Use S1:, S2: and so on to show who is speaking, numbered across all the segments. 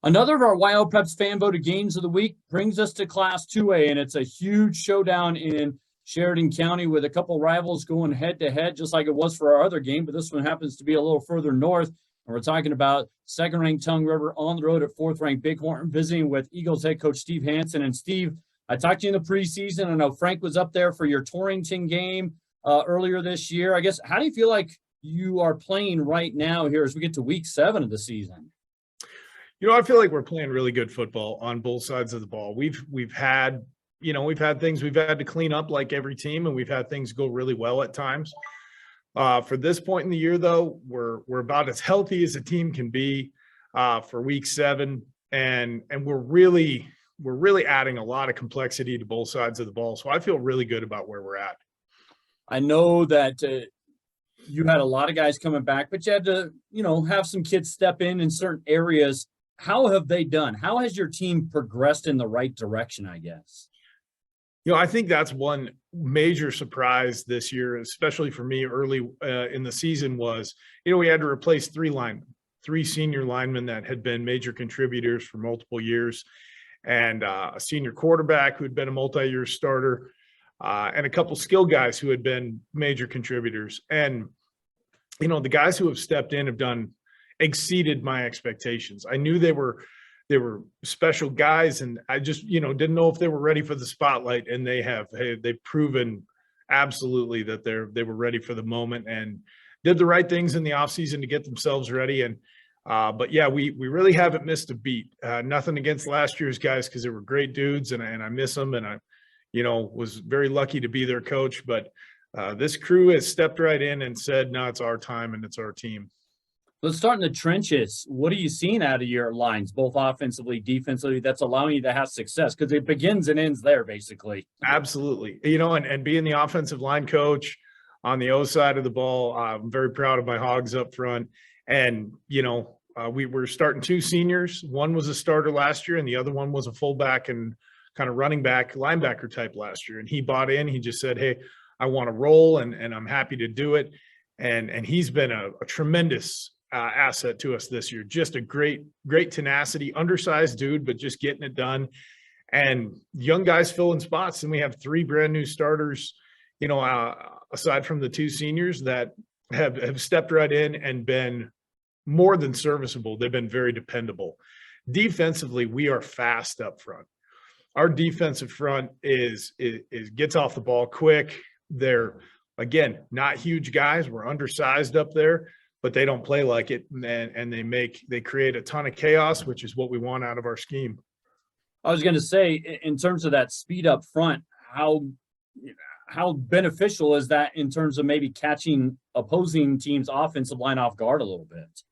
S1: Another of our Wyopreps fan voted games of the week brings us to Class 2A, and it's a huge showdown in Sheridan County with a couple rivals going head-to-head, just like it was for our other game, but this one happens to be a little further north. And we're talking about second-ranked Tongue River on the road at fourth-ranked Bighorn, visiting with Eagles head coach Steve Hanson. And Steve, I talked to you in the preseason. I know Frank was up there for your Torrington game earlier this year. I guess, how do you feel like you are playing right now here as we get to week 7 of the season?
S2: I feel like we're playing really good football on both sides of the ball. We've had things we've had to clean up like every team, and we've had things go really well at times. For this point in the year, though, we're about as healthy as a team can be for week 7, and we're really adding a lot of complexity to both sides of the ball. So I feel really good about where we're at.
S1: I know that you had a lot of guys coming back, but you had to, have some kids step in certain areas. How have they done? How has your team progressed in the right direction, I guess?
S2: I think that's one major surprise this year, especially for me early in the season was, we had to replace 3 senior linemen that had been major contributors for multiple years, and a senior quarterback who had been a multi-year starter, and a couple skill guys who had been major contributors. And, the guys who have stepped in have exceeded my expectations. I knew they were special guys, and I just, didn't know if they were ready for the spotlight, and they've proven absolutely that they were ready for the moment and did the right things in the offseason to get themselves ready. And but yeah, we really haven't missed a beat. Nothing against last year's guys, because they were great dudes, and I miss them, and I was very lucky to be their coach. But this crew has stepped right in and said, no, it's our time and it's our team.
S1: Let's start in the trenches. What are you seeing out of your lines, both offensively, defensively, that's allowing you to have success? Because it begins and ends there, basically.
S2: Absolutely. And being the offensive line coach on the O side of the ball, I'm very proud of my Hogs up front. And, we were starting 2 seniors. One was a starter last year, and the other one was a fullback and kind of running back, linebacker type last year. And he bought in. He just said, hey, I want to roll, and I'm happy to do it. And he's been a tremendous asset to us this year. Just a great tenacity, undersized dude, but just getting it done. And young guys filling spots. And we have 3 brand new starters, aside from the 2 seniors that have stepped right in and been more than serviceable. They've been very dependable. Defensively, we are fast up front. Our defensive front is gets off the ball quick. They're, again, not huge guys. We're undersized up there, but they don't play like it, and they create a ton of chaos, which is what we want out of our scheme.
S1: I was going to say, in terms of that speed up front, how beneficial is that in terms of maybe catching opposing teams' offensive line off guard a little bit?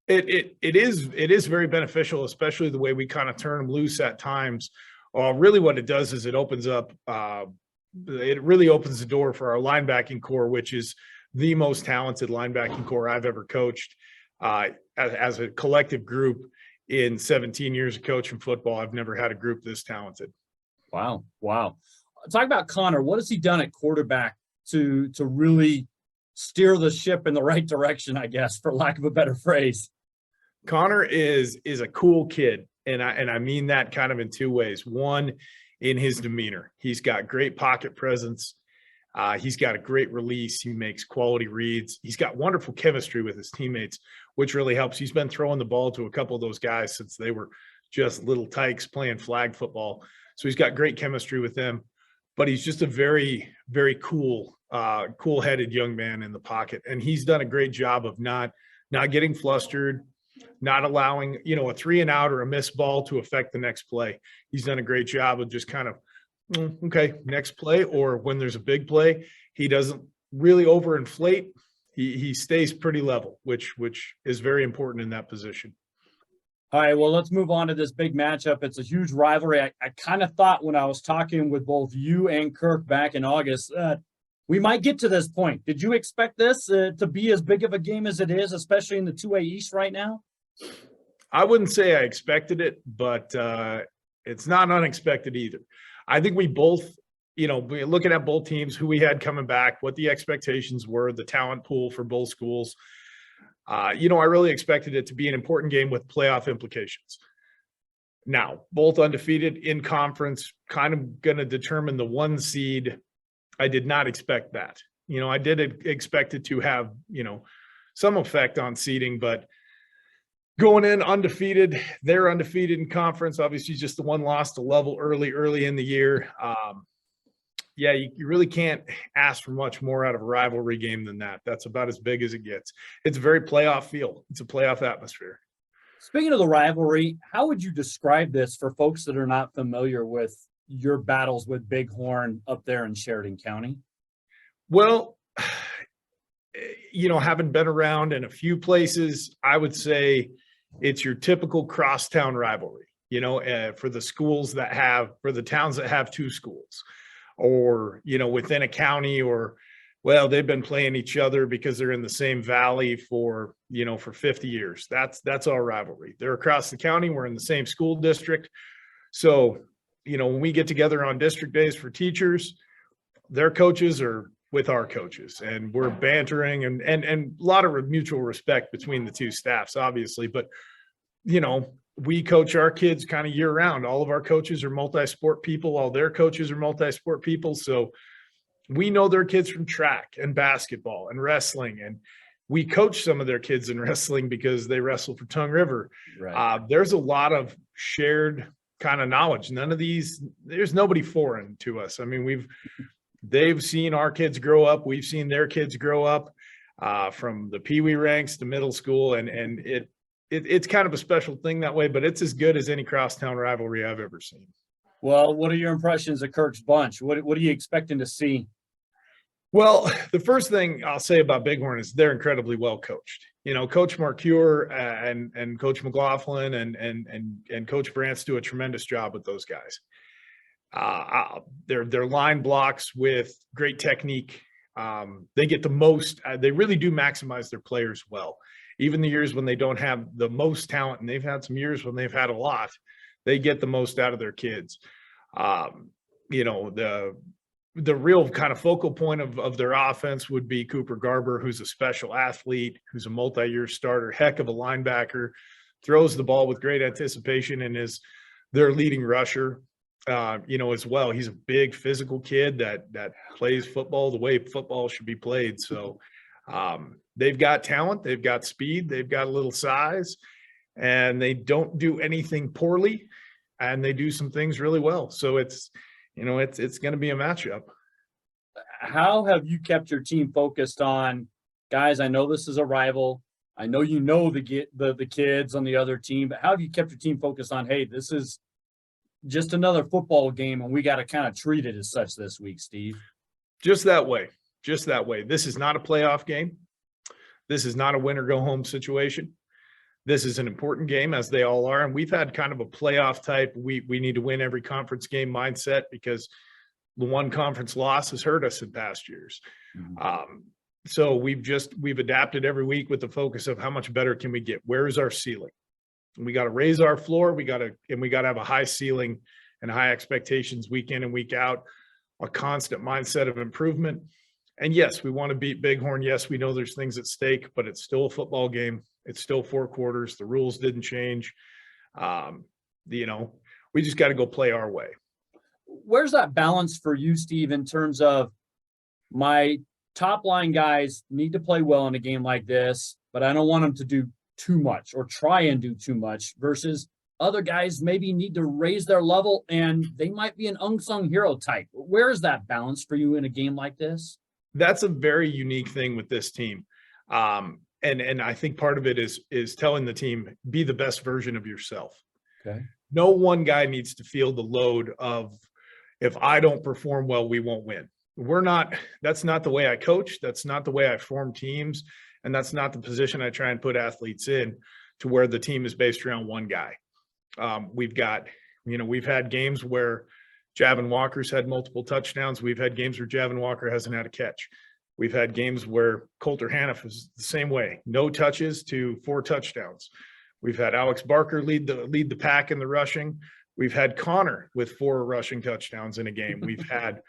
S2: It is very beneficial, especially the way we kind of turn them loose at times. Really what it does is it really opens the door for our linebacking core, which is the most talented linebacking core I've ever coached. As a collective group in 17 years of coaching football, I've never had a group this talented.
S1: Wow. Talk about Connor. What has he done at quarterback to really steer the ship in the right direction, I guess, for lack of a better phrase?
S2: Connor is a cool kid, and I mean that kind of in 2 ways. One, in his demeanor. He's got great pocket presence. He's got a great release. He makes quality reads. He's got wonderful chemistry with his teammates, which really helps. He's been throwing the ball to a couple of those guys since they were just little tykes playing flag football. So he's got great chemistry with them. But he's just a very, very cool-headed young man in the pocket. And he's done a great job of not getting flustered, not allowing, a 3-and-out or a missed ball to affect the next play. He's done a great job of just kind of, okay, next play, or when there's a big play, he doesn't really overinflate. He stays pretty level, which is very important in that position.
S1: All right, well, let's move on to this big matchup. It's a huge rivalry. I kind of thought when I was talking with both you and Kirk back in August, we might get to this point. Did you expect this to be as big of a game as it is, especially in the 2A East right now?
S2: I wouldn't say I expected it, but it's not unexpected either. I think we both, looking at both teams, who we had coming back, what the expectations were, the talent pool for both schools. I really expected it to be an important game with playoff implications. Now, both undefeated in conference, kind of going to determine the 1 seed. I did not expect that. I did expect it to have, some effect on seeding, but going in undefeated, they're undefeated in conference. Obviously, just the one loss to Level early in the year. Yeah, you really can't ask for much more out of a rivalry game than that. That's about as big as it gets. It's a very playoff feel. It's a playoff atmosphere.
S1: Speaking of the rivalry, how would you describe this for folks that are not familiar with your battles with Bighorn up there in Sheridan County?
S2: Well, having been around in a few places, I would say it's your typical crosstown rivalry, for the towns that have 2 schools, or, within a county, or, well, they've been playing each other because they're in the same valley for 50 years. That's our rivalry. They're across the county. We're in the same school district. So, when we get together on district days for teachers, their coaches are with our coaches, and we're bantering and a lot of mutual respect between the 2 staffs, obviously. But, we coach our kids kind of year round. All of our coaches are multi-sport people. All their coaches are multi-sport people. So we know their kids from track and basketball and wrestling, and we coach some of their kids in wrestling because they wrestle for Tongue River.
S1: Right.
S2: There's a lot of shared kind of knowledge. There's nobody foreign to us. I mean, they've seen our kids grow up. We've seen their kids grow up from the Pee Wee ranks to middle school. And it's kind of a special thing that way, but it's as good as any crosstown rivalry I've ever seen.
S1: Well, what are your impressions of Kirk's bunch? What are you expecting to see?
S2: Well, the first thing I'll say about Bighorn is they're incredibly well coached. Coach Marcure and Coach McLaughlin and Coach Brantz do a tremendous job with those guys. Their line blocks with great technique. They get the most. They really do maximize their players well. Even the years when they don't have the most talent, and they've had some years when they've had a lot, they get the most out of their kids. The real kind of focal point of their offense would be Cooper Garber, who's a special athlete, who's a multi-year starter, heck of a linebacker, throws the ball with great anticipation, and is their leading rusher, as well. He's a big physical kid that plays football the way football should be played. So they've got talent, they've got speed, they've got a little size, and they don't do anything poorly, and they do some things really well. So it's going to be a matchup.
S1: How have you kept your team focused on, guys, I know this is a rival. I know the kids on the other team, but how have you kept your team focused on, hey, this is just another football game, and we got to kind of treat it as such this week, Steve?
S2: Just that way. This is not a playoff game. This is not a win or go home situation. This is an important game, as they all are. And we've had kind of a playoff type, we need to win every conference game mindset, because the one conference loss has hurt us in past years. Mm-hmm. So we've adapted every week with the focus of how much better can we get? Where is our ceiling? And we got to raise our floor. We got to have a high ceiling and high expectations week in and week out, a constant mindset of improvement. And yes, we want to beat Bighorn. Yes, we know there's things at stake, but it's still a football game. It's still 4 quarters. The rules didn't change. We just got to go play our way.
S1: Where's that balance for you, Steve, in terms of my top line guys need to play well in a game like this, but I don't want them to do too much or try and do too much, versus other guys maybe need to raise their level and they might be an unsung hero type? Where is that balance for you in a game like this?
S2: That's a very unique thing with this team. And I think part of it is telling the team, be the best version of yourself.
S1: Okay.
S2: No one guy needs to feel the load of, if I don't perform well, we won't win. That's not the way I coach. That's not the way I form teams. And that's not the position I try and put athletes in, to where the team is based around one guy. We've had games where Javin Walker's had multiple touchdowns. We've had games where Javin Walker hasn't had a catch. We've had games where Coulter Haniff is the same way, no touches to 4 touchdowns. We've had Alex Barker lead the pack in the rushing. We've had Connor with 4 rushing touchdowns in a game. We've had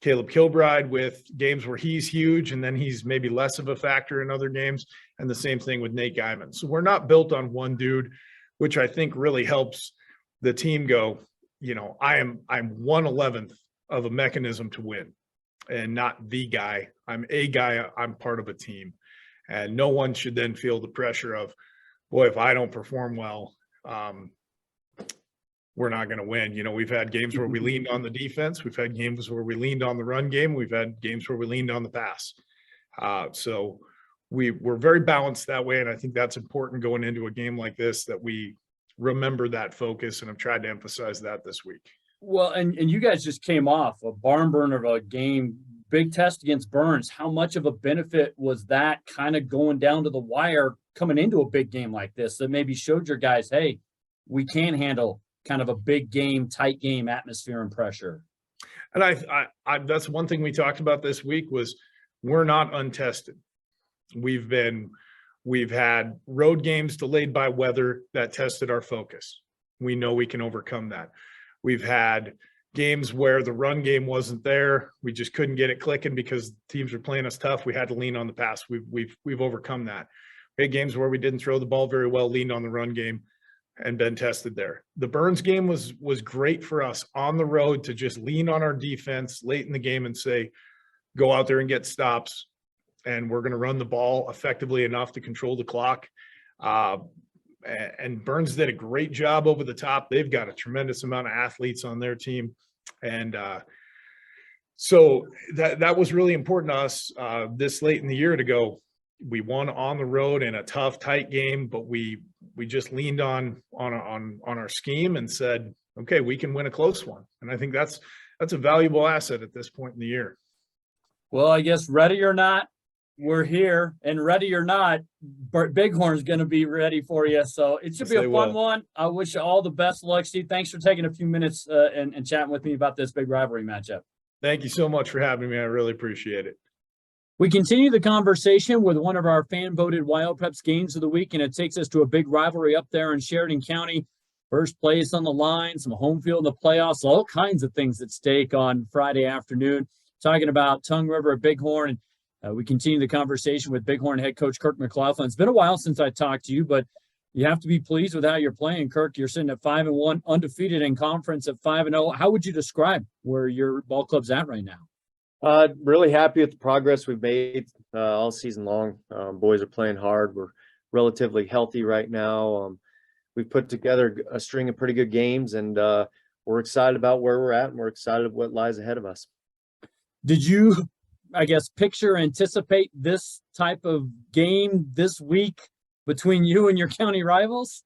S2: Caleb Kilbride with games where he's huge and then he's maybe less of a factor in other games, and the same thing with Nate Guyman. So we're not built on one dude, which I think really helps the team go, I'm 1/11th of a mechanism to win, and not the guy. I'm a guy. I'm part of a team, and no one should then feel the pressure of, boy, if I don't perform well, we're not going to win. We've had games where we leaned on the defense. We've had games where we leaned on the run game. We've had games where we leaned on the pass. So we're very balanced that way. And I think that's important going into a game like this, that we remember that focus. And I've tried to emphasize that this week.
S1: Well, and you guys just came off a barn burner of a game, big test against Burns. How much of a benefit was that kind of going down to the wire coming into a big game like this that maybe showed your guys, hey, we can handle kind of a big game, tight game atmosphere and pressure?
S2: And I that's one thing we talked about this week was we're not untested. We've had road games delayed by weather that tested our focus. We know we can overcome that. We've had games where the run game wasn't there. We just couldn't get it clicking because teams were playing us tough. We had to lean on the pass. We've overcome that. We had games where we didn't throw the ball very well, leaned on the run game, and been tested there. The Burns game was great for us on the road to just lean on our defense late in the game and say, go out there and get stops, and we're going to run the ball effectively enough to control the clock. And Burns did a great job over the top. They've got a tremendous amount of athletes on their team. And so that was really important to us this late in the year to go, we won on the road in a tough, tight game, but we just leaned on our scheme and said, okay, we can win a close one. And I think that's a valuable asset at this point in the year.
S1: Well, I guess ready or not, we're here, and ready or not, Bighorn's going to be ready for you. So it should be a fun one. I wish you all the best luck, Steve. Thanks for taking a few minutes and chatting with me about this big rivalry matchup.
S2: Thank you so much for having me. I really appreciate it.
S1: We continue the conversation with one of our fan-voted Wyopreps games of the week, and it takes us to a big rivalry up there in Sheridan County. First place on the line, some home field in the playoffs, all kinds of things at stake on Friday afternoon. Talking about Tongue River at Bighorn, and we continue the conversation with Bighorn head coach Kirk McLaughlin. It's been a while since I talked to you, but you have to be pleased with how you're playing, Kirk. You're sitting at 5-1, undefeated in conference at 5-0. How would you describe where your ball club's at right now?
S3: Really happy with the progress we've made all season long. Boys are playing hard. We're relatively healthy right now. We've put together a string of pretty good games, and we're excited about where we're at, and we're excited what lies ahead of us.
S1: Did you, I guess, anticipate this type of game this week between you and your county rivals?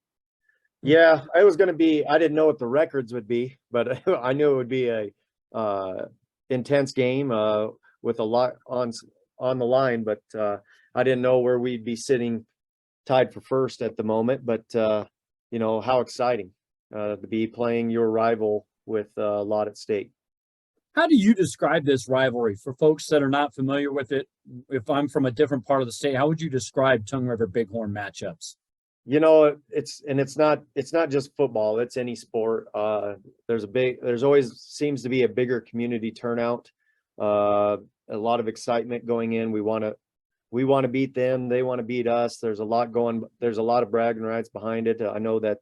S3: Yeah, I didn't know what the records would be, but I knew it would be a intense game with a lot on the line, but I didn't know where we'd be sitting tied for first at the moment. But how exciting to be playing your rival with a lot at stake.
S1: How do you describe this rivalry for folks that are not familiar with it? If I'm from a different part of the state, how would you describe Tongue River Bighorn matchups?
S3: It's not just football, it's any sport. There's always seems to be a bigger community turnout, a lot of excitement going in. We want to beat them, they want to beat us. There's a lot of bragging rights behind it. I know that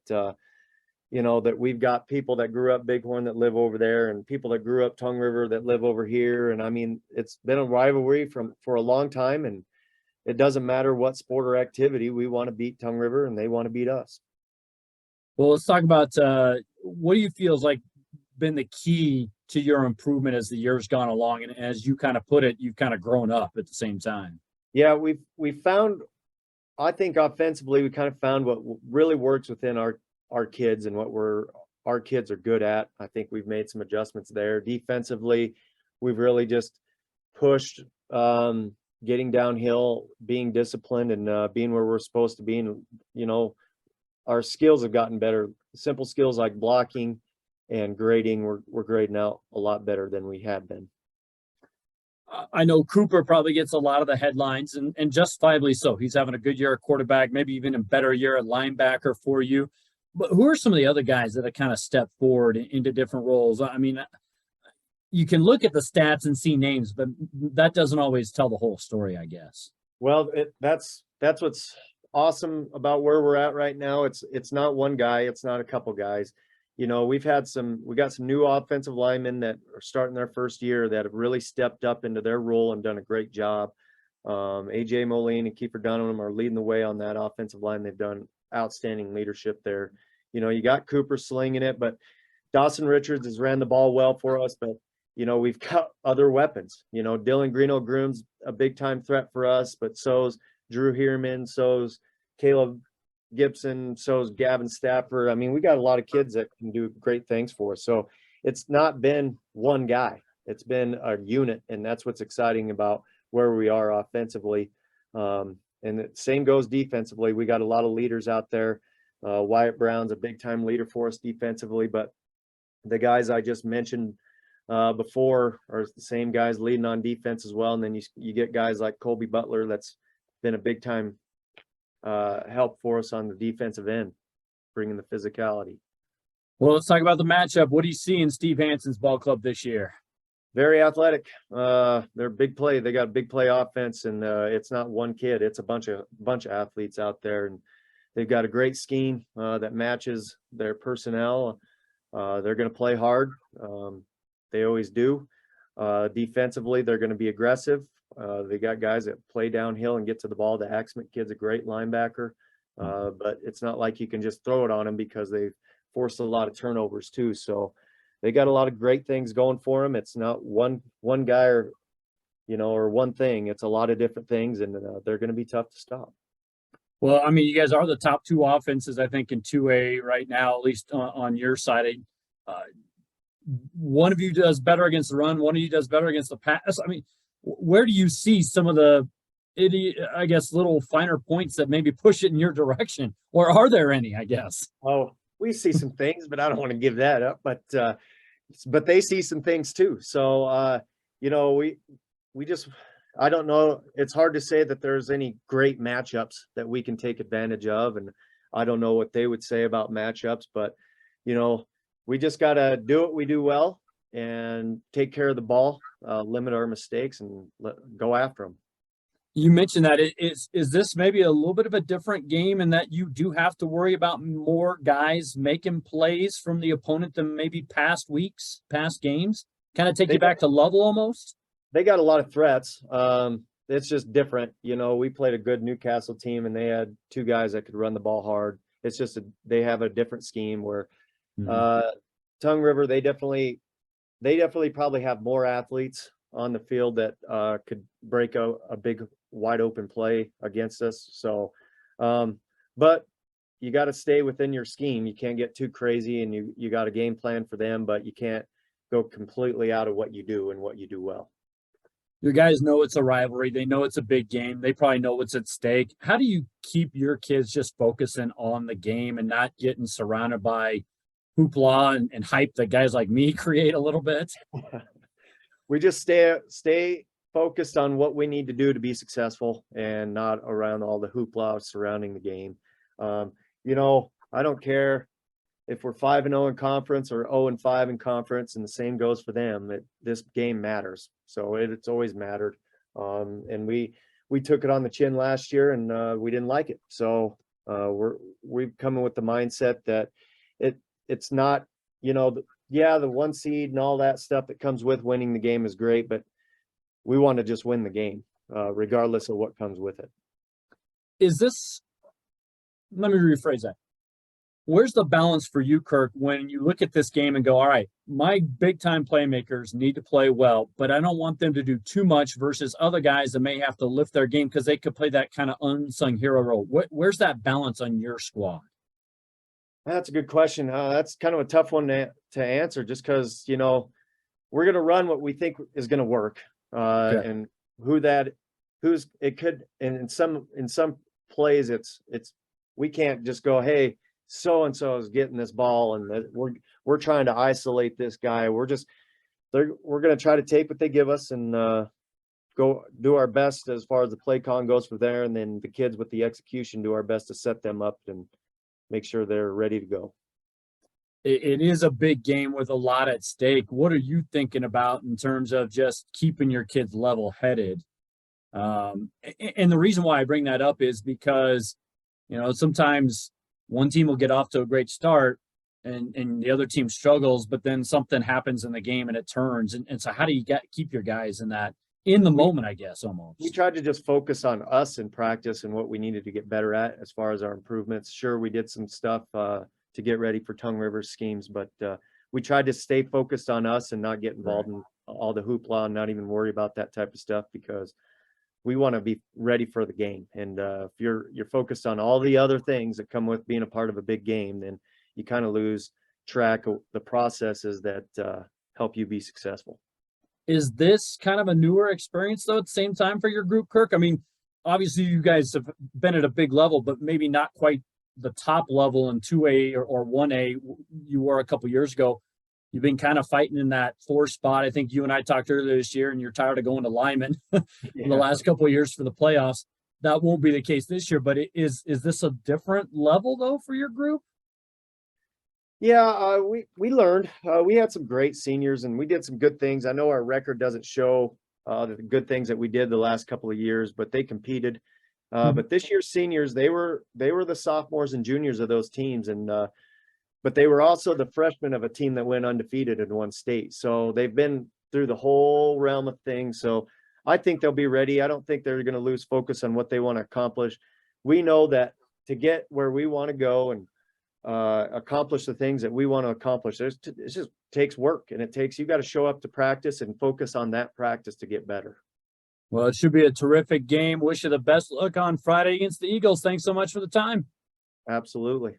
S3: that we've got people that grew up Bighorn that live over there, and people that grew up Tongue River that live over here. And I mean, it's been a rivalry for a long time, and it doesn't matter what sport or activity. We want to beat Tongue River, and they want to beat us.
S1: Well, let's talk about what do you feel has been the key to your improvement as the years gone along, and as you kind of put it, you've kind of grown up at the same time.
S3: Yeah, we found, I think offensively, we kind of found what really works within our kids and what our kids are good at. I think we've made some adjustments there. Defensively, we've really just pushed, getting downhill, being disciplined, and being where we're supposed to be. And our skills have gotten better. Simple skills like blocking and grading, we're grading out a lot better than we had been.
S1: I know Cooper probably gets a lot of the headlines, and justifiably so. He's having a good year at quarterback, maybe even a better year at linebacker for you. But who are some of the other guys that have kind of stepped forward into different roles? I mean, you can look at the stats and see names, but that doesn't always tell the whole story, I guess.
S3: Well, that's what's awesome about where we're at right now. It's not one guy. It's not a couple guys. you know, we got some new offensive linemen that are starting their first year that have really stepped up into their role and done a great job. AJ Moline and Kiefer Dunham are leading the way on that offensive line. They've done outstanding leadership there. You know, you got Cooper slinging it, but Dawson Richards has ran the ball well for us, but you know, we've got other weapons. You know, Dylan Greeno-Groom's a big time threat for us, but so's Drew Heerman, so's Caleb Gibson, so's Gavin Stafford. I mean, we got a lot of kids that can do great things for us. So it's not been one guy, it's been a unit, and that's what's exciting about where we are offensively. And the same goes defensively. We got a lot of leaders out there. Wyatt Brown's a big time leader for us defensively, but the guys I just mentioned before are the same guys leading on defense as well. And then you get guys like Colby Butler that's been a big time help for us on the defensive end, bringing the physicality.
S1: Well, let's talk about the matchup. What do you see in Steve Hanson's ball club this year?
S3: Very athletic. They're big play. They got a big play offense, and it's not one kid. It's a bunch of athletes out there, and they've got a great scheme that matches their personnel. They're going to play hard. They always do. Defensively, they're going to be aggressive. They got guys that play downhill and get to the ball. The Axman kid's a great linebacker, but it's not like you can just throw it on them because they've forced a lot of turnovers too. So they got a lot of great things going for them. It's not one guy or one thing. It's a lot of different things, and they're going to be tough to stop.
S1: Well, I mean, you guys are the top two offenses, I think, in 2A right now, at least on your side. One of you does better against the run. One of you does better against the pass. I mean, where do you see some of the, I guess, little finer points that maybe push it in your direction? Or are there any, I guess?
S3: Oh, we see some things, but I don't want to give that up. But they see some things too. So, we just, I don't know. It's hard to say that there's any great matchups that we can take advantage of. And I don't know what they would say about matchups, but, we just got to do what we do well and take care of the ball, limit our mistakes, and go after them.
S1: You mentioned that. Is this maybe a little bit of a different game in that you do have to worry about more guys making plays from the opponent than maybe past weeks, past games? Kind of take you back to level almost?
S3: They got a lot of threats. It's just different. We played a good Newcastle team, and they had two guys that could run the ball hard. It's just they have a different scheme where Tongue River, they definitely probably have more athletes on the field that could break a big wide open play against us. So, but you got to stay within your scheme. You can't get too crazy, and you got a game plan for them, but you can't go completely out of what you do and what you do well.
S1: Your guys know it's a rivalry. They know it's a big game. They probably know what's at stake. How do you keep your kids just focusing on the game and not getting surrounded by hoopla and hype that guys like me create a little bit?
S3: We just stay focused on what we need to do to be successful and not around all the hoopla surrounding the game. I don't care if we're 5-0 in conference or 0-5 in conference, and the same goes for them. This game matters. So it's always mattered. And we took it on the chin last year, and we didn't like it. So we've come in with the mindset that it's not, the one seed and all that stuff that comes with winning the game is great, but we want to just win the game, regardless of what comes with it.
S1: Let me rephrase that. Where's the balance for you, Kirk, when you look at this game and go, all right, my big time playmakers need to play well, but I don't want them to do too much versus other guys that may have to lift their game because they could play that kind of unsung hero role. Where's that balance on your squad?
S3: That's a good question. That's kind of a tough one to answer, just because, we're going to run what we think is going to work. And in some plays, we can't just go, hey, so-and-so is getting this ball and we're trying to isolate this guy. We're going to try to take what they give us and go do our best as far as the play con goes from there. And then the kids with the execution do our best to set them up and make sure they're ready to go.
S1: It is a big game with a lot at stake. What are you thinking about in terms of just keeping your kids level-headed? And the reason why I bring that up is because, sometimes one team will get off to a great start, and the other team struggles, but then something happens in the game and it turns. And so how do you keep your guys in the moment, I guess, almost?
S3: We tried to just focus on us in practice and what we needed to get better at as far as our improvements. Sure, we did some stuff to get ready for Tongue River schemes, but we tried to stay focused on us and not get involved in all the hoopla and not even worry about that type of stuff, because we want to be ready for the game. And if you're focused on all the other things that come with being a part of a big game, then you kind of lose track of the processes that help you be successful.
S1: Is this kind of a newer experience though at the same time for your group, Kirk? I mean, obviously you guys have been at a big level, but maybe not quite the top level in 2A or 1A you were a couple years ago. You've been kind of fighting in that 4 spot. I think you and I talked earlier this year, and you're tired of going to linemen in the last couple of years for the playoffs. That won't be the case this year, but is this a different level though for your group?
S3: Yeah, we learned. We had some great seniors and we did some good things. I know our record doesn't show the good things that we did the last couple of years, but they competed. But this year's seniors, they were the sophomores and juniors of those teams, and but they were also the freshmen of a team that went undefeated in one state. So they've been through the whole realm of things. So I think they'll be ready. I don't think they're going to lose focus on what they want to accomplish. We know that to get where we want to go and accomplish the things that we want to accomplish, it just takes work, and you got to show up to practice and focus on that practice to get better.
S1: Well, it should be a terrific game. Wish you the best luck on Friday against the Eagles. Thanks so much for the time.
S3: Absolutely.